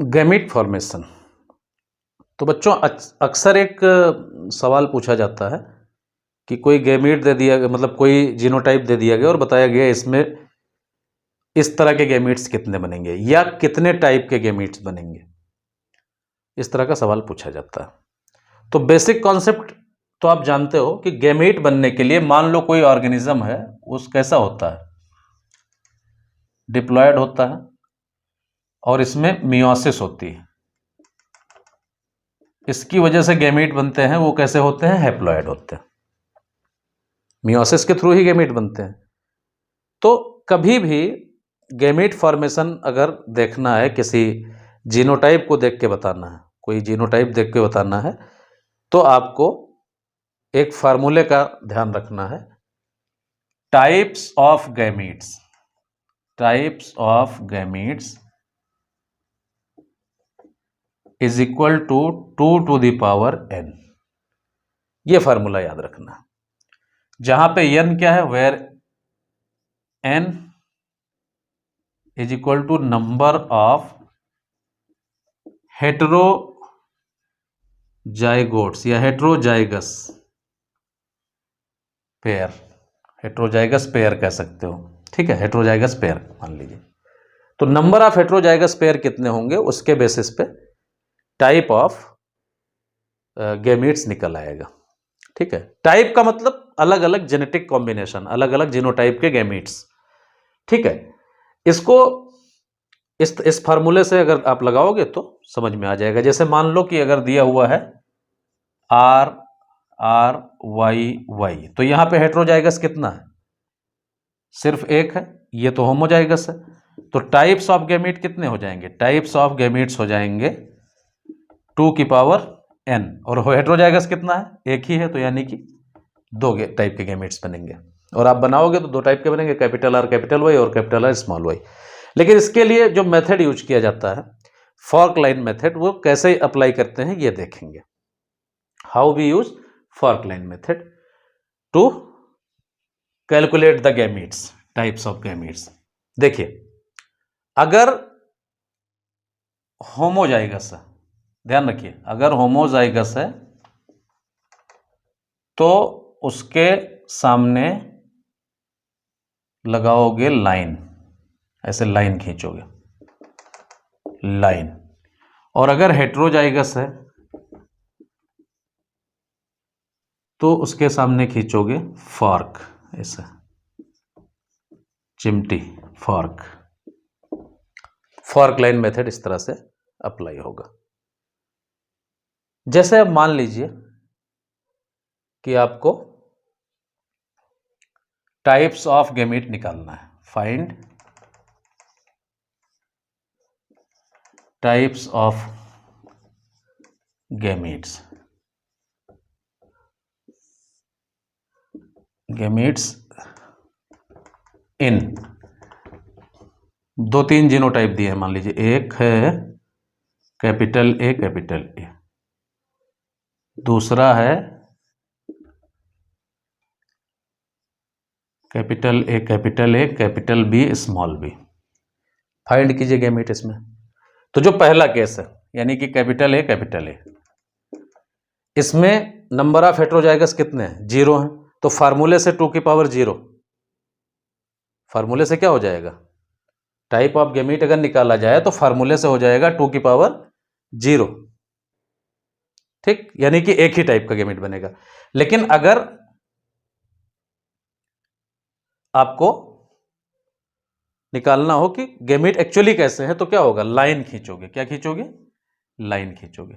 Gamete formation. तो बच्चों अक्सर एक सवाल पूछा जाता है कि कोई गैमीट दे दिया गया, मतलब कोई जीनोटाइप दे दिया गया और बताया गया इसमें इस तरह के गैमीट्स कितने बनेंगे या कितने टाइप के गैमीट्स बनेंगे, इस तरह का सवाल पूछा जाता है। तो बेसिक कॉन्सेप्ट तो आप जानते हो कि गैमीट बनने के लिए मान लो कोई ऑर्गेनिज्म है, उस कैसा होता है, डिप्लॉयड होता है और इसमें मियोसिस होती है। इसकी वजह से गैमीट बनते हैं, वो कैसे होते हैं, हैप्लॉयड होते हैं। मियोसिस के थ्रू ही गैमीट बनते हैं। तो कभी भी गैमीट फॉर्मेशन अगर देखना है, किसी जीनोटाइप को देख के बताना है, कोई जीनोटाइप देख के बताना है, तो आपको एक फार्मूले का ध्यान रखना है, types of gametes, types of gametes is equal to 2 to the power n। ये फार्मूला याद रखना, जहां पे n क्या है, where n is equal to number of heterozygotes या हेटेरोजाइगस पेयर, हेटेरोजाइगस पेयर कह सकते हो, ठीक है, हेटेरोजाइगस पेयर मान लीजिए। तो नंबर ऑफ हेटेरोजाइगस पेयर कितने होंगे, उसके बेसिस पे टाइप ऑफ गैमीट्स निकल आएगा, ठीक है। टाइप का मतलब अलग अलग जेनेटिक कॉम्बिनेशन, अलग अलग जीनोटाइप के गैमीट्स, ठीक है। इसको इस फार्मूले से अगर आप लगाओगे तो समझ में आ जाएगा। जैसे मान लो कि अगर दिया हुआ है आर आर वाई वाई, तो यहां पे हेटेरोजाइगस कितना है, सिर्फ एक है, ये तो होमोजाइगस है। तो टाइप्स ऑफ गैमीट कितने हो जाएंगे, टाइप्स ऑफ गैमीट्स हो जाएंगे 2 की पावर n, और हेटेरोजाइगस कितना है, एक ही है, तो यानी कि 2 टाइप के गैमीट्स बनेंगे। और आप बनाओगे तो 2 टाइप के बनेंगे, कैपिटल आर कैपिटल वाई और कैपिटल आर स्मॉल वाई। लेकिन इसके लिए जो मेथड यूज किया जाता है, फॉर्क लाइन मेथड, वो कैसे अप्लाई करते हैं ये देखेंगे। How we use fork line method to calculate the gametes, types of gametes. देखिए, अगर होमोजाइगस है, ध्यान रखिए, अगर होमोजाइगस है तो उसके सामने लगाओगे लाइन, ऐसे लाइन खींचोगे, लाइन। और अगर हेटेरोजाइगस है तो उसके सामने खींचोगे फॉर्क, ऐसे चिमटी, फॉर्क। फॉर्क लाइन मेथड इस तरह से अप्लाई होगा। जैसे अब मान लीजिए कि आपको टाइप्स ऑफ गैमीट निकालना है, find types of gametes, gametes in 2-3 genotype दिए हैं, मान लीजिए एक है कैपिटल ए कैपिटल ए, दूसरा है capital A capital A capital B small B. Find कीजिए गैमीट इसमें। तो जो पहला केस है, यानी कि कैपिटल ए, इसमें नंबर ऑफ हेटेरोजाइगस कितने हैं, 0 हैं। तो फार्मूले से 2 की पावर 0, फार्मूले से क्या हो जाएगा, टाइप ऑफ गैमीट अगर निकाला जाए तो फार्मूले से हो जाएगा 2 की पावर 0, ठीक, यानी कि एक ही टाइप का गैमीट बनेगा। लेकिन अगर आपको निकालना हो कि गैमीट एक्चुअली कैसे हैं, तो क्या होगा, लाइन खींचोगे, क्या खींचोगे, लाइन खींचोगे।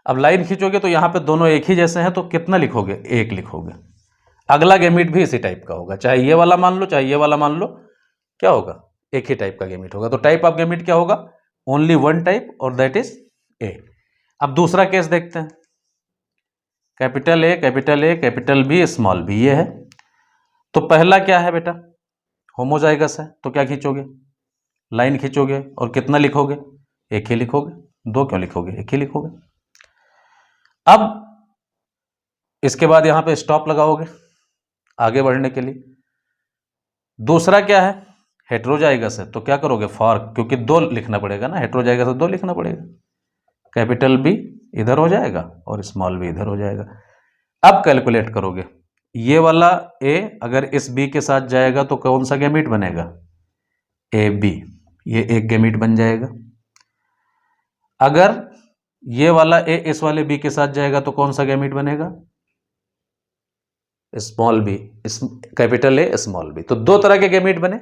अब लाइन खींचोगे तो यहां पे दोनों एक ही जैसे हैं, तो कितना लिखोगे, 1 लिखोगे। अगला गैमीट भी इसी टाइप का होगा, चाहे ये वाला मान लो चाहे ये वाला मान लो, क्या होगा, एक ही टाइप का गैमीट होगा। तो टाइप ऑफ गैमीट क्या होगा, ओनली वन टाइप, और दैट इज ए। अब दूसरा केस देखते हैं, capital A capital B small B, ये है। तो पहला क्या है बेटा, होमोजाइगस है, तो क्या खींचोगे, लाइन खींचोगे, और कितना लिखोगे, एक ही लिखोगे। 2 क्यों लिखोगे, एक ही लिखोगे। अब इसके बाद यहां पे स्टॉप लगाओगे आगे बढ़ने के लिए। दूसरा क्या है, हेट्रोजाइगस है तो क्या करोगे, फॉर, क्योंकि 2 लिखना पड़ेगा ना, हेट्रोजाइगस है 2 लिखना पड़ेगा। कैपिटल बी इधर हो जाएगा और स्मॉल बी इधर हो जाएगा। अब कैलकुलेट करोगे, ये वाला ए अगर इस बी के साथ जाएगा तो कौन सा गैमीट बनेगा, ए बी, ये एक गैमीट बन जाएगा। अगर ये वाला ए इस वाले बी के साथ जाएगा तो कौन सा गैमीट बनेगा, small B, capital A small B. तो 2 तरह के गैमीट बने।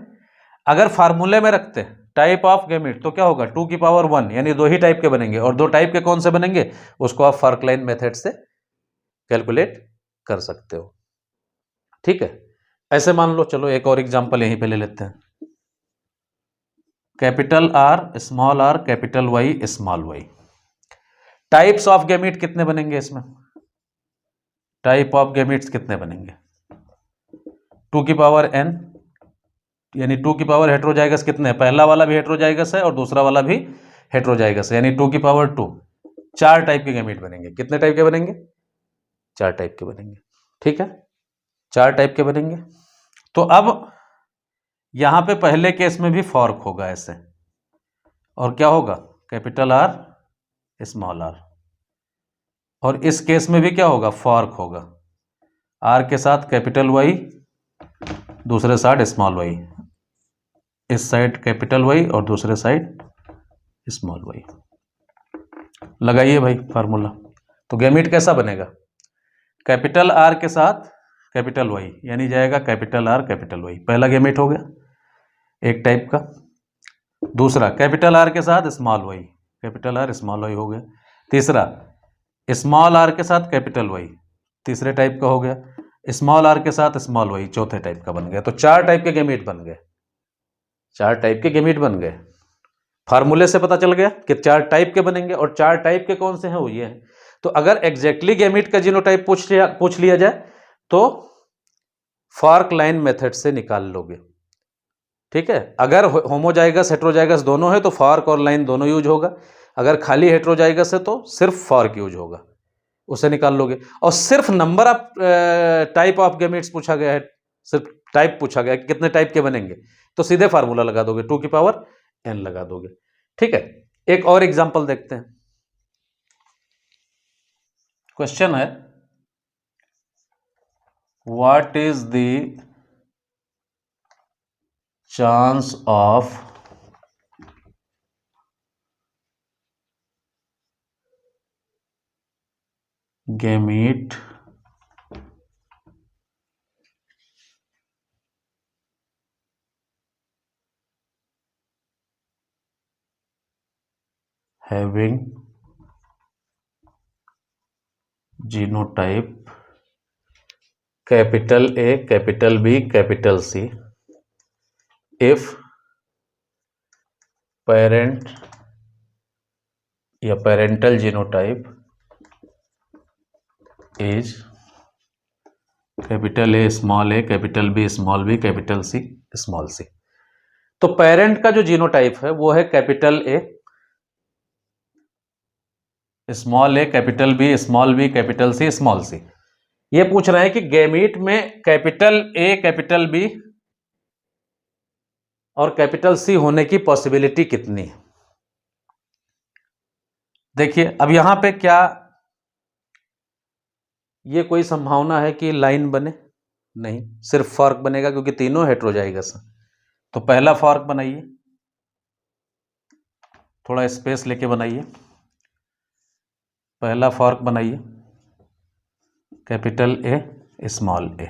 अगर फार्मूले में रखते टाइप ऑफ गैमीट तो क्या होगा, 2 की पावर 1, यानी 2 ही टाइप के बनेंगे। और 2 टाइप के कौन से बनेंगे, उसको आप फार्कलाइन मेथड से कैलकुलेट कर सकते हो। ठीक है, ऐसे मान लो, चलो एक और एग्जांपल यहीं पे ले लेते हैं। Capital R small R capital Y small Y. Types of gamete कितने बनेंगे इसमें, टाइप ऑफ गैमीट्स कितने बनेंगे, 2 की पावर n, यानी 2 की पावर हेट्रोजाइगस कितने हैं, पहला वाला भी हेट्रोजाइगस है और दूसरा वाला भी हेट्रोजाइगस है, यानी 2 की पावर 2। 4 टाइप के गैमीट बनेंगे। कितने टाइप के बनेंगे, 4 टाइप के बनेंगे। ठीक है, 4 टाइप के बनेंगे। तो अब यहां पे पहले केस में भी फॉर्क होगा ऐसे, और क्या होगा, कैपिटल आर स्मॉल आर। और इस केस में भी क्या होगा, फॉर्क होगा, आर के साथ कैपिटल वाई, दूसरे साइड स्मॉल वाई, इस साइड कैपिटल वाई और दूसरे साइड स्मॉल वाई। लगाइए भाई फार्मूला। तो गैमीट कैसा बनेगा, कैपिटल आर के साथ कैपिटल वाई, यानी जाएगा कैपिटल आर कैपिटल वाई, पहला गैमीट हो गया एक टाइप का। दूसरा कैपिटल आर के साथ small Y, capital R small Y हो गया। तीसरा स्मॉल आर के साथ कैपिटल वाई, तीसरे टाइप का हो गया। स्मॉल आर के साथ स्मॉल वाई, चौथे टाइप का बन गया। तो 4 टाइप के गैमीट बन गए, 4 टाइप के गैमीट बन गए। फार्मूले से पता चल गया कि 4 टाइप के बनेंगे, और 4 टाइप के कौन से हैं, वो ये हैं। तो अगर एग्जैक्टली गैमीट का जीनोटाइप पूछ लिया जाए तो फार्क लाइन मेथड से निकाल लोगे। ठीक है, अगर होमोजाइगस हेट्रोजाइगस दोनों है तो फार्क और लाइन दोनों यूज होगा। अगर खाली हेट्रोजाइगस है तो सिर्फ फार्क यूज होगा, उसे निकाल लोगे। और सिर्फ number of type of gametes पूछा गया है, सिर्फ टाइप पूछा गया है कि कितने टाइप के बनेंगे, तो सीधे फार्मूला लगा दोगे, 2 की पावर n लगा दोगे। ठीक है, एक और एग्जांपल देखते हैं। क्वेश्चन है, what is the chance of gamete having genotype capital A capital B capital C if parent या parental genotype is capital A small a capital B small b capital C small c। तो parent का जो genotype है वो है capital A small a capital B small b capital C small c। ये पूछ रहे हैं कि गैमीट में कैपिटल A कैपिटल B और कैपिटल C होने की पॉसिबिलिटी कितनी है। देखिए अब यहां पे क्या ये कोई संभावना है कि लाइन बने, नहीं, सिर्फ फॉर्क बनेगा क्योंकि तीनों हेट्रोजाइगस हैं। तो पहला फॉर्क बनाइए, थोड़ा स्पेस लेके बनाइए। पहला फॉर्क बनाइए कैपिटल A स्मॉल a।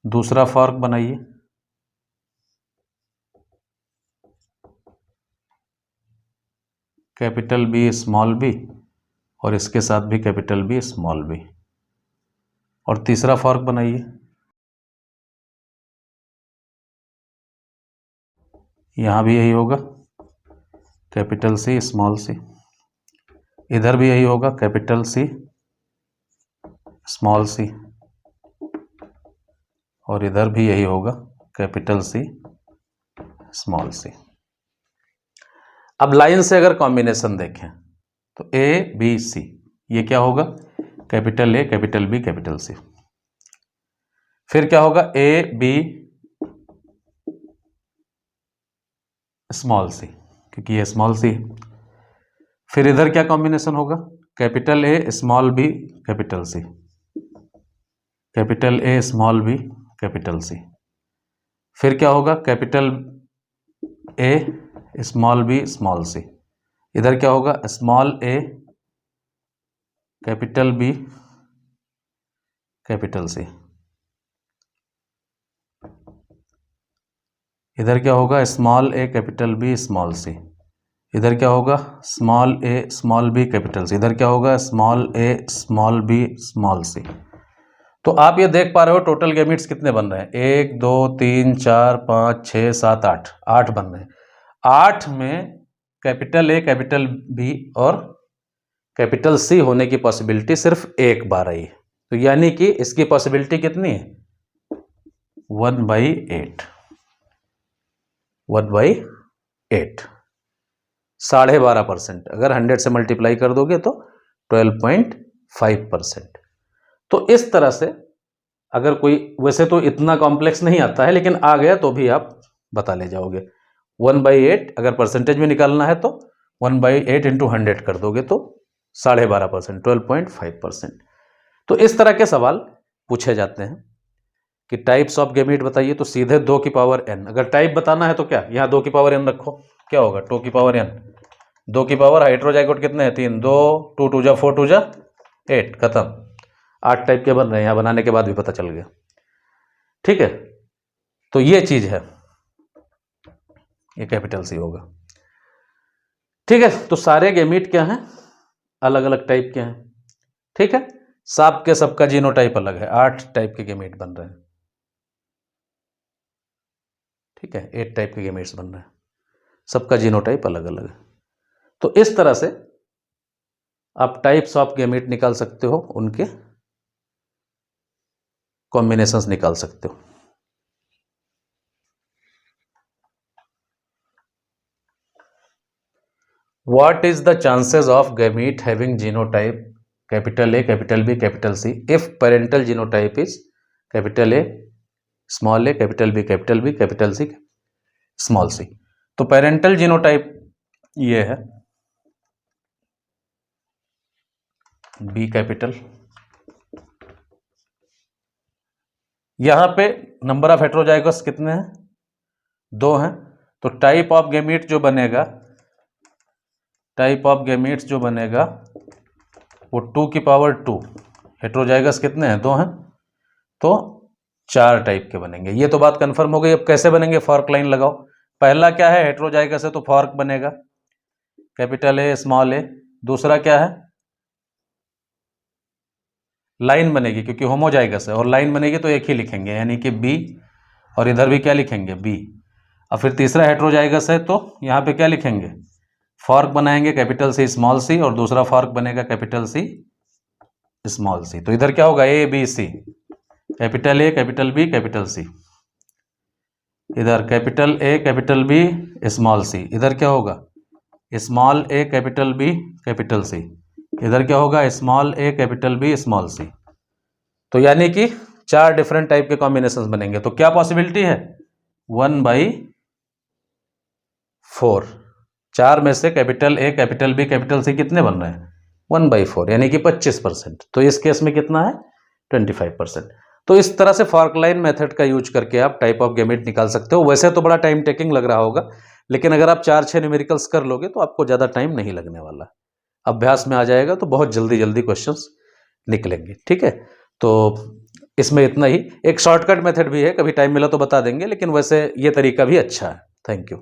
दूसरा फॉर्क बनाइए कैपिटल B स्मॉल b और इसके साथ भी कैपिटल B स्मॉल b। और तीसरा फॉर्क बनाइए यहां भी यही होगा कैपिटल C स्मॉल c। इधर भी यही होगा कैपिटल C स्मॉल c और इधर भी यही होगा कैपिटल C स्मॉल c। अब लाइन से अगर कॉम्बिनेशन देखें तो A B C, ये क्या होगा capital A capital B capital C। फिर क्या होगा A B स्मॉल सी, क्योंकि ये स्मॉल सी। फिर इधर क्या कॉम्बिनेशन होगा, capital A small B capital C, capital A small B capital C. फिर क्या होगा, capital A small B small C. इधर क्या होगा, small A capital B capital C. इधर क्या होगा, small A capital B small C. इधर क्या होगा, small A small B capital C. इधर क्या होगा, small A small B small C. तो आप ये देख पा रहे हो टोटल गैमीट्स कितने बन रहे हैं, 1 2 3 4 5 6 7 8, 8 बन रहे हैं। 8 में कैपिटल ए कैपिटल बी और कैपिटल सी होने की पॉसिबिलिटी सिर्फ एक बार आई है। तो यानी कि इसकी पॉसिबिलिटी कितनी है, 1/8, 1/8, 12.5%। अगर 100 से मल्टीप्लाई कर दोगे तो 12.5%। तो इस तरह से अगर कोई, वैसे तो इतना कॉम्प्लेक्स नहीं आता है, लेकिन आ गया तो भी आप बता ले जाओगे। 1/8 अगर परसेंटेज में निकालना है तो 1/8 × 100 कर दोगे तो 12.5%, 12.5%। तो इस तरह के सवाल पूछे जाते हैं कि टाइप्स ऑफ गैमीट बताइए, तो सीधे 2 की पावर n। अगर टाइप बताना है तो क्या, यहाँ 2 की पावर n रखो, क्या होगा 2 की पावर n। 2 की पावर हाइड्रोजाइगोट कितने हैं, 3, 2 2 2 जा 4 2 जा 8, खत्म। 8 टाइप के बन रहे हैं, यहाँ बनाने के बाद भी पता चल गया। ठीक है, तो ये चीज है, ये कैपिटल सी होगा। ठीक है, तो सारे गैमीट क्या हैं, अलग अलग टाइप के हैं। ठीक है, सांप के सबका जीनोटाइप अलग है, 8 टाइप के गैमीट बन रहे हैं। ठीक है, 8 टाइप के गैमीट्स बन रहे हैं, सबका जीनोटाइप अलग अलग है। तो इस तरह से आप टाइप्स ऑफ गैमीट निकाल सकते हो, उनके कॉम्बिनेशंस निकाल सकते हो। What is the chances of gamete having genotype capital A, capital B, capital C if parental genotype is capital A, small a, capital B, capital C, small c? तो parental genotype ये है B capital. यहां पे number of heterozygous कितने हैं, 2 हैं। तो type of gamete जो बनेगा, टाइप ऑफ गैमीट्स जो बनेगा वो 2 की पावर 2। हेट्रोजाइगस कितने हैं, 2 हैं, तो 4 टाइप के बनेंगे। ये तो बात कंफर्म हो गई। अब कैसे बनेंगे, फॉर्क लाइन लगाओ। पहला क्या है, हेट्रोजाइगस है तो फॉर्क बनेगा, कैपिटल ए स्मॉल ए। दूसरा क्या है, लाइन बनेगी, क्योंकि होमोजाइगस है और लाइन बनेगी तो एक ही लिखेंगे, यानी कि बी, और इधर भी क्या लिखेंगे, बी। और फिर तीसरा हेट्रोजाइगस है तो यहाँ पे क्या लिखेंगे, फॉर्क बनाएंगे, कैपिटल सी स्मॉल सी, और दूसरा फॉर्क बनेगा कैपिटल सी स्मॉल सी। तो इधर क्या होगा, A B C, capital A capital B capital C. इधर capital A capital B small C. इधर क्या होगा, small A capital B capital C. इधर क्या होगा, small A capital B small C. तो यानी कि 4 डिफरेंट टाइप के कॉम्बिनेशंस बनेंगे। तो क्या पॉसिबिलिटी है, 1/4। 4 में से capital A capital B capital C कितने बन रहे हैं, 1/4, यानी कि 25%। तो इस केस में कितना है, 25%। तो इस तरह से फॉर्क लाइन मेथड का यूज करके आप टाइप ऑफ गैमेट निकाल सकते हो। वैसे तो बड़ा टाइम टेकिंग लग रहा होगा, लेकिन अगर आप 4-6 न्यूमेरिकल्स कर लोगे तो आपको ज़्यादा टाइम नहीं लगने वाला। अभ्यास में आ जाएगा तो बहुत जल्दी जल्दी क्वेश्चंस निकलेंगे। ठीक है, तो इसमें इतना ही। एक शॉर्टकट मेथड भी है, कभी टाइम मिला तो बता देंगे, लेकिन वैसे ये तरीका भी अच्छा है। Thank you.